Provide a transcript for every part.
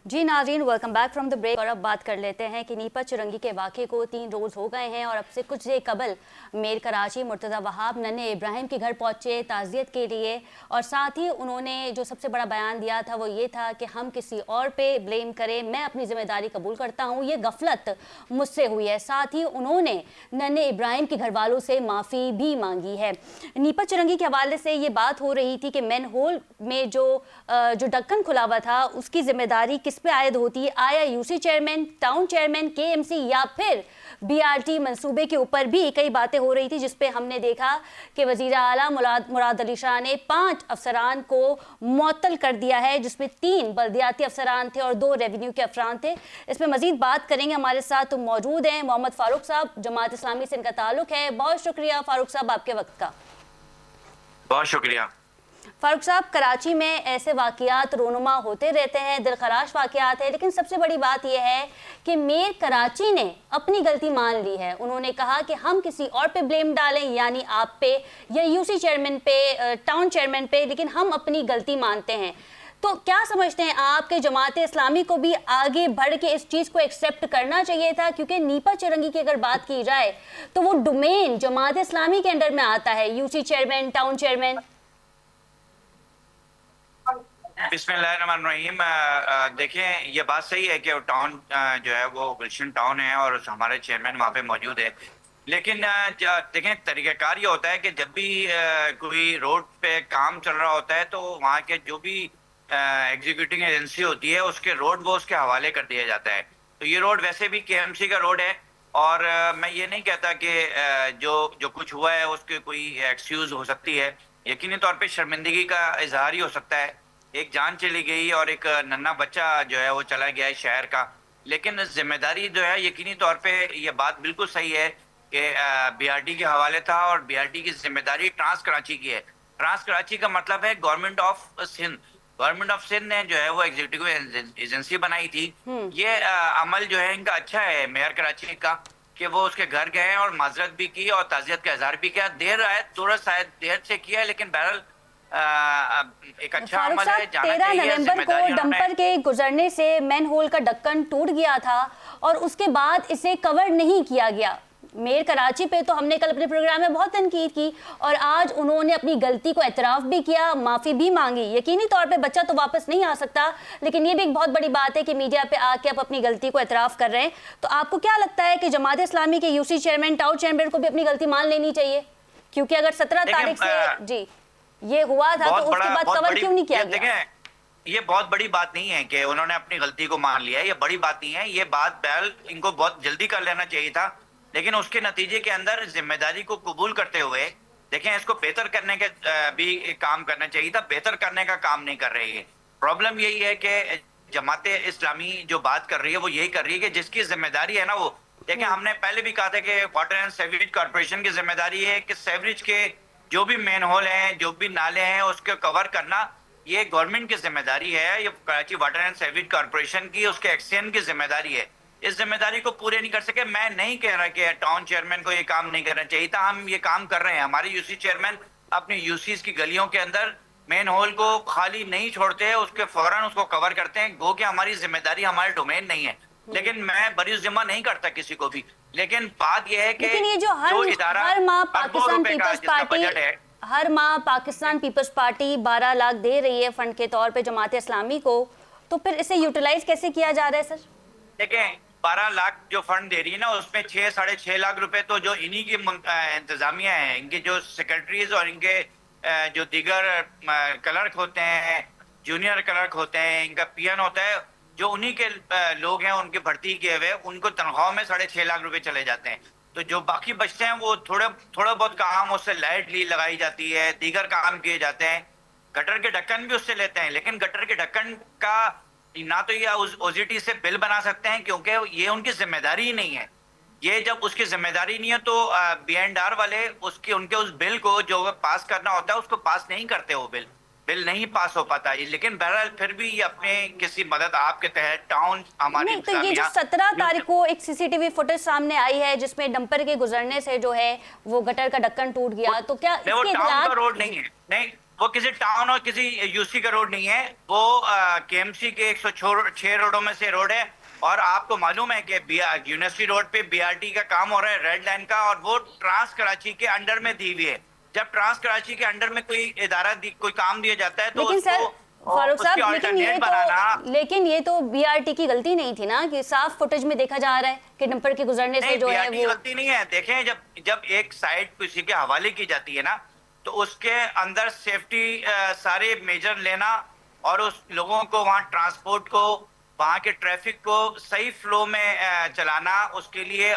जी नाज़रीन, welcome back from the break. और अब बात कर लेते हैं कि नीपा चिरंगी के वाक़े को 3 रोज़ हो गए हैं और अब से कुछ देर कबल मेयर कराची मुर्तज़ा वहाब नन्हे इब्राहिम के घर पहुंचे ताज़ियत के लिए, और साथ ही उन्होंने जो सबसे बड़ा बयान दिया था वो ये था कि हम किसी और पे ब्लेम करें, मैं अपनी ज़िम्मेदारी कबूल करता हूँ, ये गफलत मुझसे हुई है। साथ ही उन्होंने नन्हे इब्राहिम के घर वालों से माफ़ी भी मांगी है। नीपा चिरंगी के हवाले से ये बात हो रही थी कि मैन होल में जो ढक्कन खुला हुआ था उसकी जिम्मेदारी किस पे आयद होती है, आया UC chairman, town chairman, KMC या फिर बीआरटी मंसूबे के ऊपर भी कई बातें हो रही थी, जिसपे हमने देखा कि वजीर आला मुराद अली शाह ने 5 अफसरान को मुअत्तल कर दिया है, जिसमें 3 बल्दियाती अफसरान थे और 2 रेवेन्यू के अफसरान थे। इस पर मजीद बात करेंगे, हमारे साथ मौजूद हैं मोहम्मद फारूक साहब, जमात इस्लामी से इनका ताल्लुक है। बहुत शुक्रिया फारूक साहब आपके वक्त का। बहुत शुक्रिया। फारूक साहब, कराची में ऐसे वाक़यात रोनुमा होते रहते हैं, दिलखराश वाक़यात है, लेकिन सबसे बड़ी बात यह है कि मेयर कराची ने अपनी गलती मान ली है। उन्होंने कहा कि हम किसी और पे ब्लेम डालें, यानी आप पे या यूसी चेयरमैन पे, टाउन चेयरमैन पे, लेकिन हम अपनी गलती मानते हैं। तो क्या समझते हैं आप कि जमात इस्लामी को भी आगे बढ़ के इस चीज़ को एक्सेप्ट करना चाहिए था? क्योंकि नीपा चिरंगी की अगर बात की जाए तो वो डोमेन जमात इस्लामी के अंडर में आता है, यूसी चेयरमैन, टाउन चेयरमैन। बिस्मिल्लाहिर्रहमानिर्रहीम। देखें, ये बात सही है कि वो टाउन जो है वो गुलशन टाउन है और हमारे चेयरमैन वहाँ पे मौजूद है। लेकिन देखें, तरीक़ाकार ये होता है कि जब भी कोई रोड पे काम चल रहा होता है तो वहाँ के जो भी एग्जीक्यूटिव एजेंसी होती है उसके रोड वो उसके हवाले कर दिया जाता है। तो ये रोड वैसे भी केएमसी का रोड है और मैं ये नहीं कहता कि जो जो कुछ हुआ है उसके कोई एक्सक्यूज़ हो सकती है। यकीनी तौर पे शर्मिंदगी का इजहार ही हो सकता है। एक जान चली गई और एक नन्हा बच्चा जो है वो चला गया है शहर का। लेकिन जिम्मेदारी जो है, यकीनी तौर पे ये बात बिल्कुल सही है कि बीआरटी के हवाले था और बीआरटी की जिम्मेदारी ट्रांस कराची की है। ट्रांस कराची का मतलब है government of Sindh. Government of Sindh ने जो है वो एग्जीक्यूटिव एजेंसी बनाई थी। ये अमल जो है इनका अच्छा है मेयर कराची का, कि वो उसके घर गए और माजरत भी की और ताज़ियत का इजहार भी किया। देर आए, थोड़ा शायद देर से किया, लेकिन बहरहाल एक अच्छा अमल है। 13 नवंबर को डंपर के गुजरने से मैन होल का ढक्कन टूट गया था और उसके बाद इसे कवर नहीं किया गया। मेयर कराची पे तो हमने कल अपने प्रोग्राम में बहुत तनकीद की और आज उन्होंने अपनी गलती को एतराफ़ भी किया, माफ़ी भी मांगी। यकीनी तौर पे बच्चा तो वापस नहीं आ सकता, लेकिन ये भी एक बहुत बड़ी बात है कि मीडिया पे आके आप अपनी गलती को एतराफ़ कर रहे हैं। तो आपको क्या लगता है कि जमात इस्लामी के यूसी चेयरमैन, टाउन चेयरमैन को भी अपनी गलती मान लेनी चाहिए? क्योंकि अगर 17 तारीख से जी ये हुआ था तो उसके बाद कवर क्यों नहीं किया गया? ये बहुत बड़ी बात नहीं है कि उन्होंने अपनी गलती को मान लिया है। ये बड़ी बात नहीं है। ये बात बहल इनको बहुत जल्दी कर लेना चाहिए था, लेकिन उसके नतीजे के अंदर जिम्मेदारी को कबूल करते हुए देखें, इसको बेहतर करने के भी काम करना चाहिए था। बेहतर करने का काम नहीं कर रही है। प्रॉब्लम यही है कि जमात इस्लामी जो बात कर रही है वो यही कर रही है कि जिसकी जिम्मेदारी है ना वो देखें, हमने पहले भी कहा था कि वाटर एंड सीवरेज कॉर्पोरेशन की जिम्मेदारी है कि सीवरेज के जो भी मेन होल हैं, जो भी नाले हैं, उसको कवर करना ये गवर्नमेंट की जिम्मेदारी है। ये Karachi water and sewerage corporation की, उसके एक्सचेंज की जिम्मेदारी है। इस जिम्मेदारी को पूरे नहीं कर सके। मैं नहीं कह रहा कि टाउन चेयरमैन को ये काम नहीं करना चाहिए था, हम ये काम कर रहे हैं। हमारे यूसी चेयरमैन अपनी यूसीज की गलियों के अंदर मेन होल को खाली नहीं छोड़ते हैं, उसके फौरन उसको कवर करते हैं। गो कि हमारी जिम्मेदारी, हमारे डोमेन नहीं है, लेकिन मैं बरी जिम्मा नहीं करता किसी को भी। लेकिन बात यह है कि ये जो हर माह पाकिस्तान पीपल्स पार्टी हर माह पाकिस्तान पीपल्स पार्टी 12 लाख दे रही है फंड के तौर पे जमात इस्लामी को, तो फिर इसे यूटिलाइज कैसे किया जा रहा है सर? देखें, 12 लाख जो फंड दे रही है ना, उसमें 6 साढ़े 6 लाख रुपए तो जो इन्हीं की इंतजामिया है, इनके जो सेक्रेटरीज और इनके जो दीगर क्लर्क होते हैं, जूनियर क्लर्क होते हैं, इनका पीएन होता है, जो उन्हीं के लोग हैं उनकी भर्ती किए हुए, उनको तनख्वाह में 6.5 लाख रुपए चले जाते हैं। तो जो बाकी बचते हैं वो थोड़ा बहुत काम उससे लाइट ली लगाई जाती है, दीगर काम किए जाते हैं। गटर के ढक्कन भी उससे लेते हैं, लेकिन गटर के ढक्कन का ना तो ये ओजीटी से बिल बना सकते हैं क्योंकि ये उनकी जिम्मेदारी ही नहीं है। ये जब उसकी जिम्मेदारी नहीं है तो बीएनआर वाले उनके उस बिल को जो पास करना होता है उसको पास नहीं करते, वो बिल नहीं पास हो पाता। लेकिन बहरहाल फिर भी ये अपने किसी मदद आपके तहत टाउन हमारी नहीं, तो ये जो 17 तारीख को एक सीसीटीवी फुटेज सामने आई है जिसमें डंपर के गुजरने से जो है वो गटर का ढक्कन टूट गया, तो क्या वो टाउन का रोड नहीं है? नहीं, وہ کسی ٹاؤن اور کسی یوسی کا روڈ نہیں ہے، وہ KMC کے 106 روڈوں میں سے روڈ ہے. اور آپ کو معلوم ہے کہ یونیورسٹی روڈ پہ BRT کا کام ہو رہا ہے ریڈ لائن کا، اور وہ ٹرانس کراچی کے انڈر میں دی ہوئی ہے. جب ٹرانس کراچی کے انڈر میں کوئی ادارہ کوئی کام دیا جاتا ہے تو لیکن اس سر کو فاروق اس کی صاحب آلٹرنیٹ بنانا. لیکن یہ تو BRT کی غلطی نہیں تھی نا، کہ صاف فوٹیج میں دیکھا جا رہا ہے کہ ڈمپر کے گزرنے سے جو ہے BRT کی غلطی نہیں ہے. دیکھیں جب ایک سائٹ کسی کے حوالے کی جاتی ہے نا تو اس کے اندر سیفٹی سارے میجر لینا اور اس لوگوں کو وہاں ٹرانسپورٹ کو وہاں کے ٹریفک کو صحیح فلو میں چلانا، اس کے لیے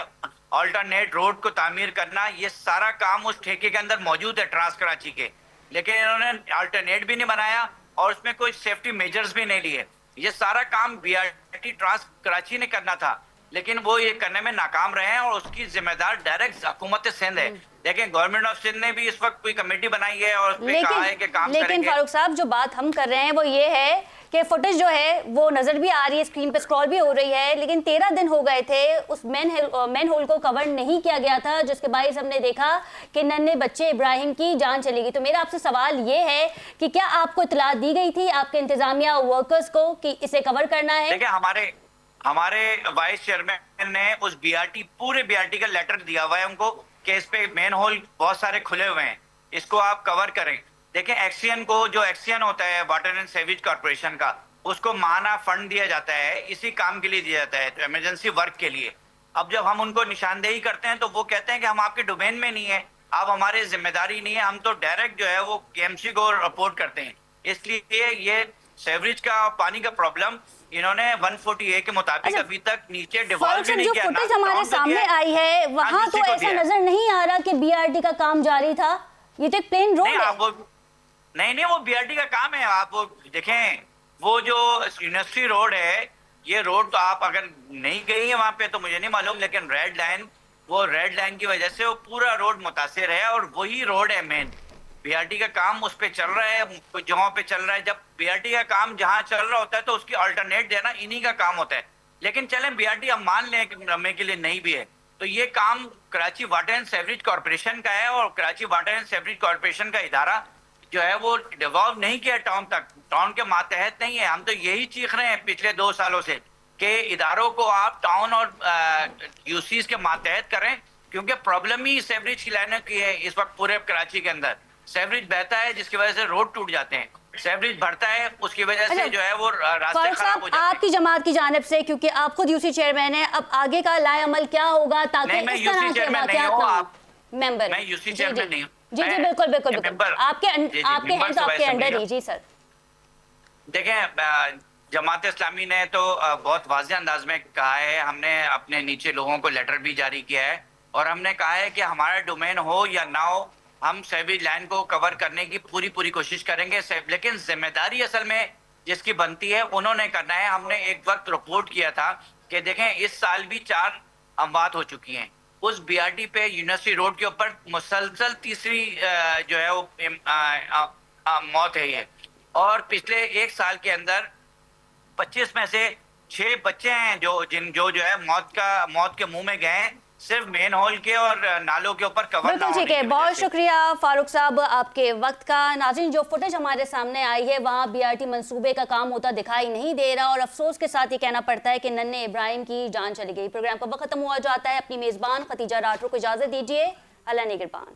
آلٹرنیٹ روڈ کو تعمیر کرنا، یہ سارا کام اس ٹھیکے کے اندر موجود ہے ٹرانس کراچی کے. لیکن انہوں نے آلٹرنیٹ بھی نہیں بنایا اور اس میں کوئی سیفٹی میجرز بھی نہیں لیے. یہ سارا کام BRT ٹرانس کراچی نے کرنا تھا، لیکن وہ یہ کرنے میں ناکام رہے ہیں اور اس کی ذمہ دار ڈائریکٹ حکومت سندھ ہے. دیکھیں گورنمنٹ آف سندھ نے بھی اس وقت کوئی کمیٹی بنائی ہے اور اس پہ کہا ہے کہ کام کریں گے. لیکن فاروق صاحب جو بات ہم کر رہے ہیں وہ یہ ہے کہ فوٹیج جو ہے وہ نظر بھی آ رہی ہے، اسکرین پہ اسکرول بھی ہو رہی ہے، لیکن 13 دن ہو گئے تھے اس مین ہول کو کور نہیں کیا گیا تھا، جس کے باعث ہم نے دیکھا کہ ننھے بچے ابراہیم کی جان چلی گئی. تو میرا آپ سے سوال یہ ہے کہ کیا آپ کو اطلاع دی گئی تھی آپ کے انتظامیہ ورکرز کو کہ اسے کور کرنا ہے؟ دیکھیں ہمارے وائس چیئرمین نے اس پورے BRT کا لیٹر دیا ہوا ہے ان کو کہ اس پہ مین ہول بہت سارے کھلے ہوئے ہیں، اس کو آپ کور کریں. دیکھیں ایکسین کو، جو ایکسین ہوتا ہے واٹر اینڈ سیویج کارپوریشن کا، اس کو ماہانہ فنڈ دیا جاتا ہے، اسی کام کے لیے دیا جاتا ہے، تو ایمرجنسی ورک کے لیے. اب جب ہم ان کو نشاندہی کرتے ہیں تو وہ کہتے ہیں کہ ہم آپ کے ڈومین میں نہیں ہیں، آپ ہمارے ذمہ داری نہیں ہے، ہم تو ڈائریکٹ جو ہے وہ KMC کو رپورٹ کرتے ہیں. اس لیے یہ سیوریج کا پانی کا پرابلم انہوں نے 140A کے مطابق ابھی تک نیچے ڈیوالو بھی نہیں کیا. جو فوٹیج ہمارے سامنے آئی ہے وہاں تو ایسا نظر نہیں آ رہا کہ BRT کا کام جاری تھا، یہ تو ایک پلین روڈ ہے. نہیں وہ BRT کا کام ہے. آپ دیکھیں وہ جو یونیورسٹی روڈ ہے، یہ روڈ تو آپ اگر نہیں گئی ہیں وہاں پہ تو مجھے نہیں معلوم، لیکن ریڈ لائن کی وجہ سے وہ پورا روڈ متاثر ہے اور وہی روڈ ہے مین. BRT کا کام اس پہ چل رہا ہے، کچھ جگہوں پہ چل رہا ہے. جب BRT کا کام جہاں چل رہا ہوتا ہے تو اس کی آلٹرنیٹ دینا انہی کا کام ہوتا ہے. لیکن چلیں BRT ہم مان لیں کہ رمے کے لیے نہیں بھی ہے، تو یہ کام Karachi water and sewerage corporation کا ہے، اور Karachi water and sewerage corporation کا ادارہ جو ہے وہ ڈیوالو نہیں کیا ٹاؤن تک، ٹاؤن کے ماتحت نہیں ہے. ہم تو یہی چیخ رہے ہیں پچھلے 2 سالوں سے کہ اداروں کو آپ ٹاؤن اور یوسیز کے ماتحت کریں، کیونکہ پرابلم ہی سیوریج کی لائنوں کی ہے اس وقت پورے کراچی کے اندر. سیوریج بہتا ہے جس کی وجہ سے روڈ ٹوٹ جاتے ہیں، سیوریج بڑھتا ہے اس کی وجہ سے جو ہے وہ راستے خراب ہو جاتے ہیں. آپ کی جماعت کی جانب سے، کیونکہ آپ خود یوسی چیئرمین ہیں، اب آگے کا لائے عمل کیا ہوگا تاکہ اس طرح کے واقعات نہ ہوں؟ ممبر میں یوسی چیئرمین نہیں ہوں. جی بالکل آپ کے ہیں تو آپ کے انڈر ہی. جی سر دیکھیں جماعت اسلامی نے تو بہت واضح انداز میں کہا ہے، ہم نے اپنے نیچے لوگوں کو لیٹر بھی جاری کیا ہے اور ہم نے کہا ہے کہ ہمارا ڈومین ہو یا نہ ہو، ہم سیوریج لائن کو کور کرنے کی پوری کوشش کریں گے. لیکن ذمہ داری اصل میں جس کی بنتی ہے انہوں نے کرنا ہے. ہم نے ایک وقت رپورٹ کیا تھا کہ دیکھیں اس سال بھی 4 اموات ہو چکی ہیں اس BRT پہ یونیورسٹی روڈ کے اوپر، مسلسل تیسری جو ہے وہ موت ہے یہ. اور پچھلے 1 سال کے اندر 25 میں سے 6 بچے ہیں جو ہے موت کے منہ میں گئے ہیں، صرف مین ہول کے اور نالوں کے اوپر کور نہ ہونے کی وجہ سے. ٹھیک ہے، بہت شکریہ فاروق صاحب آپ کے وقت کا. ناظرین جو فوٹیج ہمارے سامنے آئی ہے وہاں BRT منصوبے کا کام ہوتا دکھائی نہیں دے رہا، اور افسوس کے ساتھ یہ کہنا پڑتا ہے کہ ننھے ابراہیم کی جان چلی گئی. پروگرام کا وقت ختم ہوا جاتا ہے. اپنی میزبان ختیجہ راٹھور کو اجازت دیجیے. اللہ نگہبان.